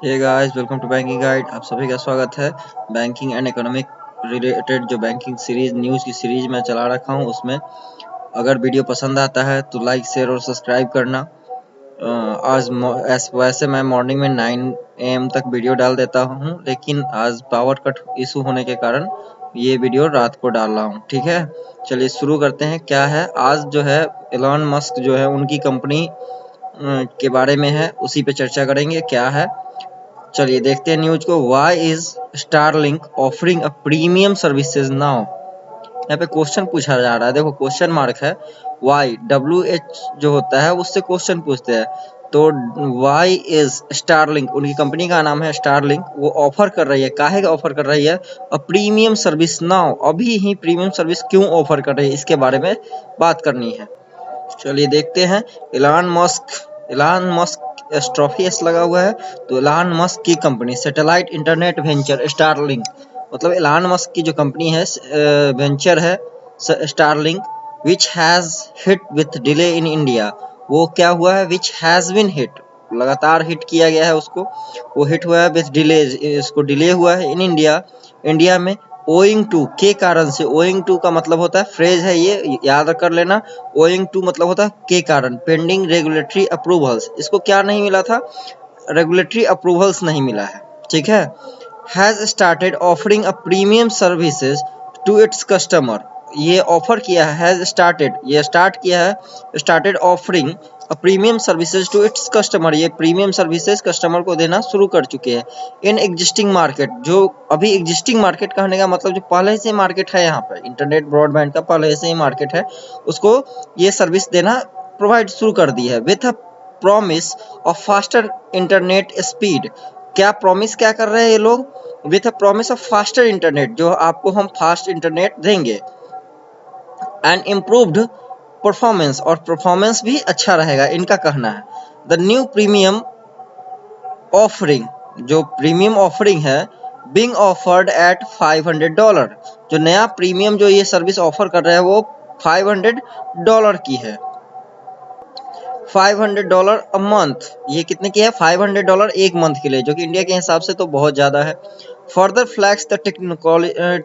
Hey guys, welcome to banking guide. आप सभी का स्वागत है। बैंकिंग एंड इकोनॉमिक रिलेटेड जो बैंकिंग सीरीज न्यूज़ की सीरीज मैं चला रखा हूं, उसमें अगर वीडियो पसंद आता है तो लाइक शेयर और सब्सक्राइब करना। आज वैसे मैं मॉर्निंग में 9 AM तक वीडियो डाल देता हूं, लेकिन आज पावर कट इशू होने के कारण ये वीडियो रात को डाल रहा हूं। ठीक है, चलिए शुरू करते हैं। क्या है आज जो है, एलन मस्क जो है उनकी कंपनी के बारे में है, उसी पे चर्चा करेंगे। क्या है, चलिए देखते हैं न्यूज को। Why is Starlink offering a premium services now. यहाँ पे क्वेश्चन पूछा जा रहा है, देखो क्वेश्चन मार्क है। वाई WH जो होता है उससे क्वेश्चन पूछते हैं, तो वाई इज स्टारलिंक, उनकी कंपनी का नाम है स्टारलिंक, वो ऑफर कर रही है। काहे का ऑफर कर रही है? अ प्रीमियम सर्विस नाउ, अभी ही प्रीमियम सर्विस क्यों ऑफर कर रही है, इसके बारे में बात करनी है। चलिए देखते हैं। एलान मस्क ट्रॉफी एस लगा हुआ है, तो एलान मस्क की company satellite internet venture Starlink, मतलब एलान मस्क की जो कंपनी है वेंचर है Starlink, which has hit with delay in India. वो क्या हुआ है? विच हैज बीन हिट, लगातार हिट किया गया है उसको, वो हिट हुआ है विथ डिले, इसको डिले हुआ है इन इंडिया में। ओइंग टू, के कारण से। ओइंग टू का मतलब होता है, फ्रेज है ये, याद कर लेना। ओइंग टू मतलब होता है के कारण। पेंडिंग रेगुलेटरी अप्रूवल्स, इसको क्या नहीं मिला था? रेगुलेटरी अप्रूवल्स नहीं मिला है। ठीक है। Has started offering a premium services to its customer, ये ऑफर किया है। हैज स्टार्टेड, ये स्टार्ट किया है। Started offering premium services to its customer, ये प्रीमियम सर्विसेज कस्टमर को देना शुरू कर चुके हैं। इन एग्जिस्टिंग मार्केट, जो अभी एग्जिस्टिंग मार्केट कहने का मतलब जो पहले से मार्केट है, यहाँ पर इंटरनेट ब्रॉडबैंड का पहले से ही मार्केट है, उसको ये सर्विस देना प्रोवाइड शुरू कर दी है। With a promise of faster internet speed, क्या प्रॉमिस क्या कर रहे हैं ये लोग? With a promise of faster internet, जो आपको हम फास्ट इंटरनेट देंगे। एंड इम्प्रूव्ड परफॉर्मेंस, और परफॉर्मेंस भी अच्छा रहेगा, इनका कहना है। द न्यू प्रीमियम ऑफरिंग, जो प्रीमियम ऑफरिंग है, बिंग ऑफर्ड एट $500, जो नया प्रीमियम जो ये सर्विस ऑफर कर रहे हैं वो $500 की है। $500 अ मंथ, ये कितने की है? $500 एक मंथ के लिए, जो कि इंडिया के हिसाब से तो बहुत ज्यादा है। Further flags the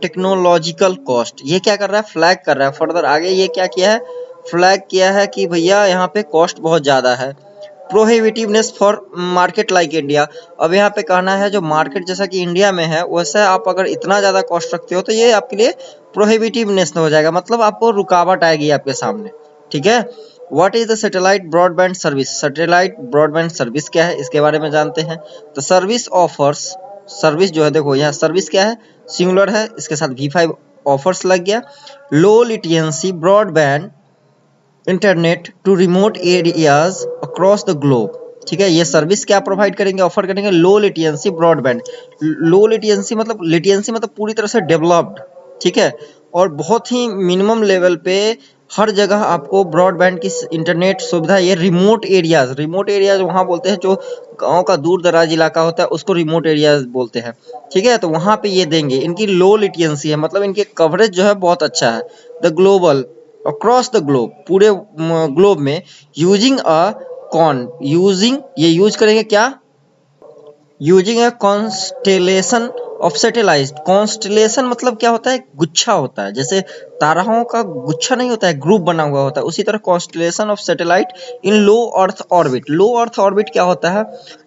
technological cost, ये क्या कर रहा है? फ्लैग कर रहा है। फर्दर आगे ये क्या किया है? फ्लैग किया है कि भैया यहाँ पे कॉस्ट बहुत ज्यादा है। प्रोहिबिटिवनेस फॉर मार्केट लाइक इंडिया, अब यहाँ पे कहना है जो मार्केट जैसा कि इंडिया में है, वैसे आप अगर इतना ज्यादा कॉस्ट रखते हो तो ये आपके लिए प्रोहिबिटिवनेस हो जाएगा, मतलब आपको रुकावट आएगी आपके सामने। ठीक है। What is the satellite broadband service, satellite broadband service क्या है, इसके बारे में जानते हैं। तो सर्विस ऑफर्स, सर्विस जो है, देखो यहाँ सर्विस क्या है? सिंगुलर है, इसके साथ V5 ऑफर्स लग गया। Low latency broadband internet to remote areas across the globe, ठीक है। ये सर्विस क्या प्रोवाइड करेंगे, ऑफर करेंगे? Low latency broadband. Low latency मतलब पूरी तरह से डेवलप्ड, ठीक है, और बहुत ही मिनिमम लेवल पे हर जगह आपको ब्रॉडबैंड की इंटरनेट सुविधा। ये रिमोट एरियाज वहाँ बोलते हैं, जो गांव का दूर दराज इलाका होता है उसको रिमोट एरियाज बोलते हैं। ठीक है, तो वहाँ पे ये देंगे। इनकी लो लेटेंसी है, मतलब इनके कवरेज जो है बहुत अच्छा है। The global, across the globe, पूरे ग्लोब में। यूजिंग ये यूज करेंगे क्या? Using a constellation of satellite. Constellation मतलब क्या होता है? गुच्छा होता है, जैसे ताराओं का गुच्छा नहीं होता है, ग्रुप बना हुआ होता है, उसी तरह constellation of satellite in low earth orbit. Low earth orbit क्या होता है?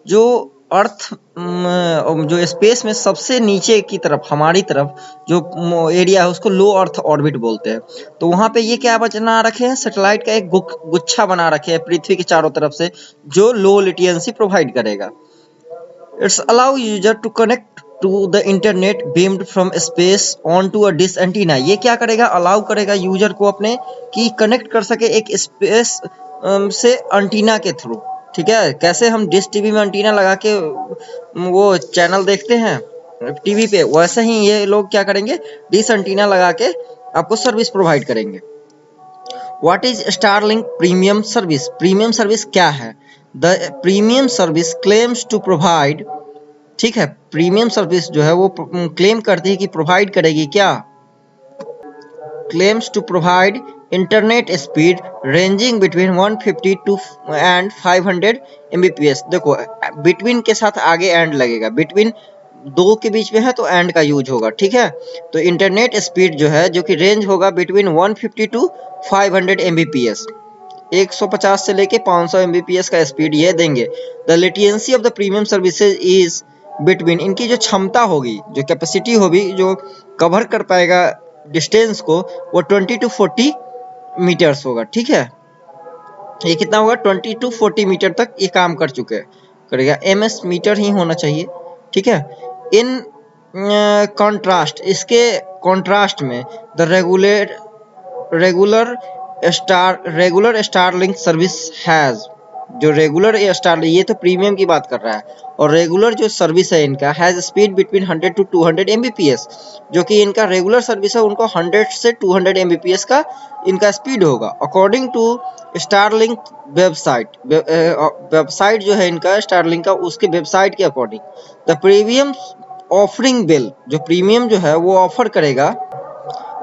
जो अर्थ, जो स्पेस में सबसे नीचे की तरफ, हमारी तरफ जो एरिया है उसको लो अर्थ ऑर्बिट बोलते हैं। तो वहां पे ये क्या बना रखे हैं? सैटेलाइट का एक गुच्छा बना रखे हैं पृथ्वी के चारों तरफ से, जो लो लेटेंसी प्रोवाइड करेगा। It's allow user to connect to the internet beamed from space onto a dish antenna। ये क्या करेगा? अलाउ करेगा यूजर को अपने कि कनेक्ट कर सके एक स्पेस से एंटीना के थ्रू। ठीक है, कैसे हम डिश टीवी में एंटीना लगा के वो चैनल देखते हैं टीवी पे, वैसे ही ये लोग क्या करेंगे? डिश एंटीना लगा के आपको सर्विस प्रोवाइड करेंगे। What is Starlink premium service? Premium service क्या है? The premium service claims to provide, ठीक है, प्रीमियम सर्विस जो है वो क्लेम करती है कि प्रोवाइड करेगी क्या? Claims to provide internet speed ranging between 150 to and 500 Mbps। देखो बिटवीन के साथ आगे एंड लगेगा, बिटवीन दो के बीच में है तो एंड का यूज होगा, ठीक है। तो इंटरनेट स्पीड जो है जो कि रेंज होगा बिटवीन 150 टू 500 Mbps, 150 से लेके 500 Mbps का स्पीड ये देंगे। The latency of the premium services is between, इनकी जो क्षमता होगी, जो कैपेसिटी होगी, जो कवर कर पाएगा डिस्टेंस को, वो 20 टू 40 मीटर्स होगा, ठीक है। ये कितना होगा, 20 टू 40 मीटर तक ये काम कर चुके करेगा। MS मीटर ही होना चाहिए, ठीक है। इन कॉन्ट्रास्ट, इसके कॉन्ट्रास्ट में the regular Starlink service has, जो रेगुलर स्टारलिंक, ये तो प्रीमियम की बात कर रहा है, और रेगुलर जो सर्विस है इनका has speed between 100 to 200 Mbps, जो कि इनका रेगुलर सर्विस है उनको 100 से 200 Mbps का इनका स्पीड होगा। अकॉर्डिंग टू स्टारलिंक वेबसाइट जो है इनका स्टारलिंक का, उसके वेबसाइट के according the premium offering bill, जो प्रीमियम जो है वो ऑफर करेगा,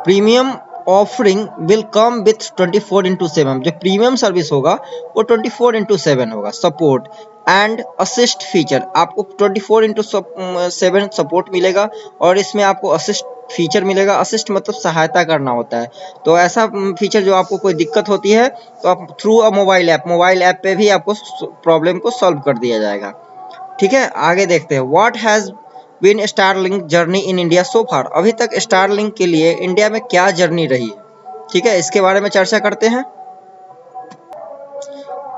premium offering will come with 24/7, जो प्रीमियम सर्विस होगा वो 24/7 होगा। सपोर्ट एंड असिस्ट फीचर, आपको 24/7 सपोर्ट मिलेगा, और इसमें आपको असिस्ट फीचर मिलेगा। असिस्ट मतलब सहायता करना होता है, तो ऐसा फीचर जो आपको कोई दिक्कत होती है तो आप थ्रू अ मोबाइल ऐप पे भी आपको प्रॉब्लम को सॉल्व कर दिया जाएगा, ठीक है। आगे देखते हैं, what has been Starlink journey in India so far, अभी तक स्टारलिंक के लिए इंडिया में क्या जर्नी रही है, ठीक है, इसके बारे में चर्चा करते हैं।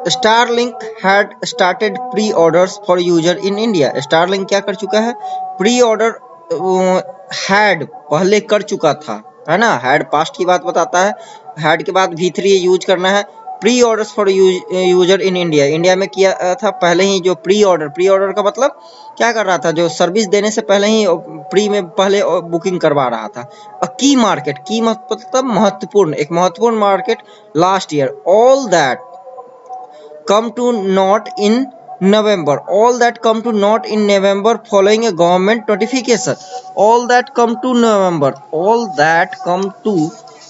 Starlink had started pre orders for user in India, Starlink क्या कर चुका है, प्री ऑर्डर हैड पहले कर चुका था, है ना, हैड पास्ट की बात बताता है, हैड के बाद V3 यूज करना है। Pre orders for user in India, India में किया था पहले ही जो प्री ऑर्डर का मतलब क्या कर रहा था, जो सर्विस देने से पहले ही प्री में पहले बुकिंग करवा रहा था। अ की मार्केट, की मतलब महत्वपूर्ण, एक महत्वपूर्ण market last year, all that come to naught in November, all that come to naught in November following a government notification, all that come to November, all that come to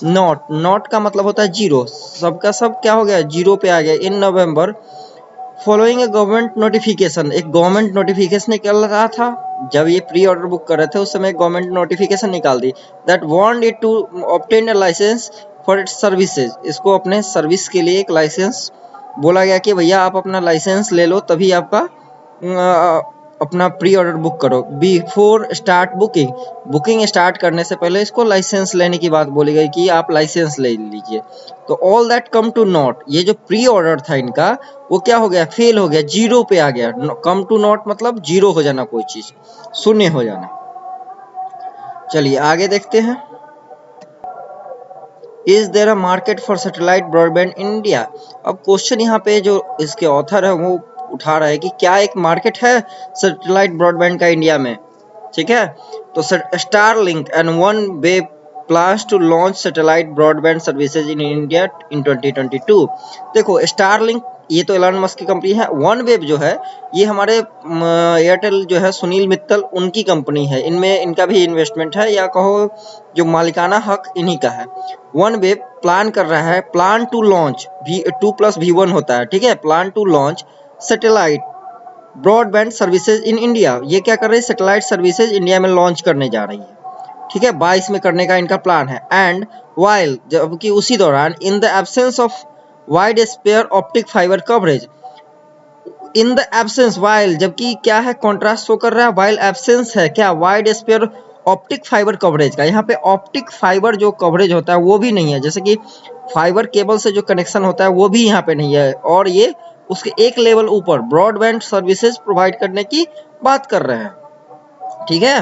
not का मतलब होता है zero, सबका सब क्या हो गया, zero पे आ गया। इन नवंबर फॉलोइंग ए गवर्नमेंट नोटिफिकेशन, एक गवर्नमेंट नोटिफिकेशन निकल रहा था जब ये प्री ऑर्डर बुक कर रहे थे, उस समय गवर्नमेंट नोटिफिकेशन निकाल दी, that want it to obtain a licence for its services, इसको अपने सर्विस के लिए एक लाइसेंस बोला गया कि भैया आप अपना लाइसेंस ले लो तभी आपका अपना प्री ऑर्डर बुक करो। बिफोर स्टार्ट बुकिंग स्टार्ट करने से पहले इसको लाइसेंस लेने की बात बोली गई कि आप लाइसेंस ले लीजिए। तो all that come to not, ये जो प्री ऑर्डर था इनका वो क्या हो गया, फेल हो गया, जीरो पे आ गया। कम टू नॉट मतलब जीरो हो जाना, कोई चीज शून्य हो जाना। चलिए आगे देखते हैं। Is there a market for satellite broadband in India, अब क्वेश्चन यहाँ पे जो इसके ऑथर है वो उठा रहा है कि क्या एक मार्केट है सैटेलाइट ब्रॉडबैंड का इंडिया में, ठीक है। तो Starlink and OneWeb plans to launch satellite broadband services in India in 2022। देखो स्टारलिंक ये तो एलन मस्क की कंपनी है, वन वेब जो है ये हमारे एयरटेल जो है सुनील मित्तल उनकी कंपनी है, इनमें इनका भी इन्वेस्टमेंट है, या कहो जो मालिकाना हक इन्हीं का है। वन वेब प्लान कर रहा है, प्लान टू लॉन्च, 2+V1 होता है, ठीक है, plan to launch satellite broadband services in India, ये क्या कर रही है, सैटेलाइट सर्विसेज इंडिया में लॉन्च करने जा रही है, ठीक है, 22 में करने का इनका प्लान है। एंड वाइल, जबकि उसी दौरान in the absence of widespread optic fibre coverage, in the absence while, जबकि क्या है, कॉन्ट्रास्ट शो कर रहा है, वाइल एब्सेंस है क्या, widespread optic fibre coverage का, यहाँ पे ऑप्टिक फाइबर जो कवरेज होता है वो भी नहीं है, जैसे कि फाइबर केबल से जो कनेक्शन होता है वो भी यहाँ पे नहीं है, और ये उसके एक लेवल ऊपर ब्रॉडबैंड सर्विसेज प्रोवाइड करने की बात कर रहे हैं, ठीक है।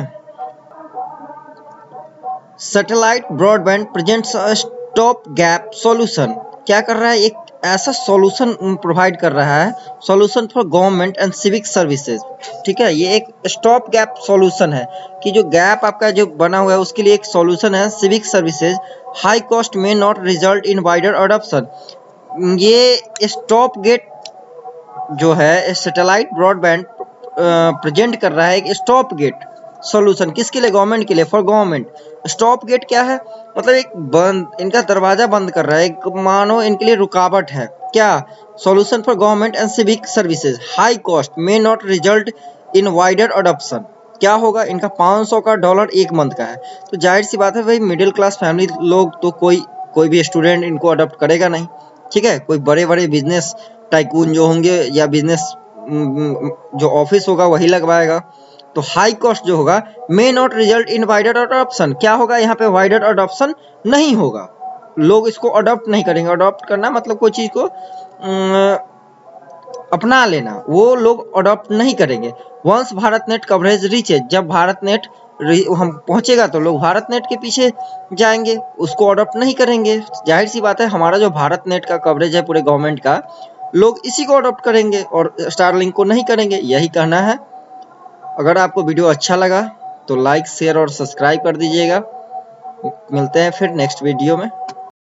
Satellite broadband presents a stop gap solution, क्या कर रहा है, एक ऐसा सॉल्यूशन प्रोवाइड कर रहा है, solution for government and civic services, ठीक है, ये एक स्टॉप गैप सॉल्यूशन है कि जो गैप आपका जो बना हुआ है उसके लिए एक सॉल्यूशन है, सिविक सर्विसेज हाई कॉस्ट में not result in wider adoption. ये स्टॉप गेट जो है सैटेलाइट ब्रॉडबैंड प्रेजेंट कर रहा है, एक स्टॉप गेट, सॉल्यूशन किसके लिए? गवर्नमेंट के लिए, फॉर गवर्नमेंट। स्टॉप गेट क्या है? मतलब एक बंद, इनका दरवाजा बंद कर रहा है, एक मानो इनके लिए रुकावट है। क्या? Solution for government and civic services high cost may not result in wider adoption. क्या होगा? इनका $500 का डॉलर एक मंथ का है, तो जाहिर सी बात है भाई मिडिल क्लास फैमिली लोग तो कोई भी स्टूडेंट इनको अडॉप्ट करेगा नहीं। ठीक है, कोई बड़े बड़े बिजनेस टाइकून जो होंगे या बिजनेस जो ऑफिस होगा वही लगवाएगा। तो हाई कॉस्ट जो होगा may not result in wider adoption. क्या होगा? यहाँ पे वाइडर अडॉप्शन नहीं होगा, लोग इसको अडॉप्ट नहीं करेंगे। अडॉप्ट करना मतलब कोई चीज को अपना लेना, वो लोग अडॉप्ट नहीं करेंगे। Once Bharat net coverage reaches, जब भारत नेट हम पहुंचेगा तो लोग भारत नेट के पीछे जाएंगे, उसको अडॉप्ट नहीं करेंगे। जाहिर सी बात है हमारा जो भारत नेट का कवरेज है पूरे गवर्नमेंट का, लोग इसी को अडॉप्ट करेंगे और स्टारलिंक को नहीं करेंगे। यही कहना है। अगर आपको वीडियो अच्छा लगा तो लाइक शेयर और सब्सक्राइब कर दीजिएगा। मिलते हैं फिर नेक्स्ट वीडियो में।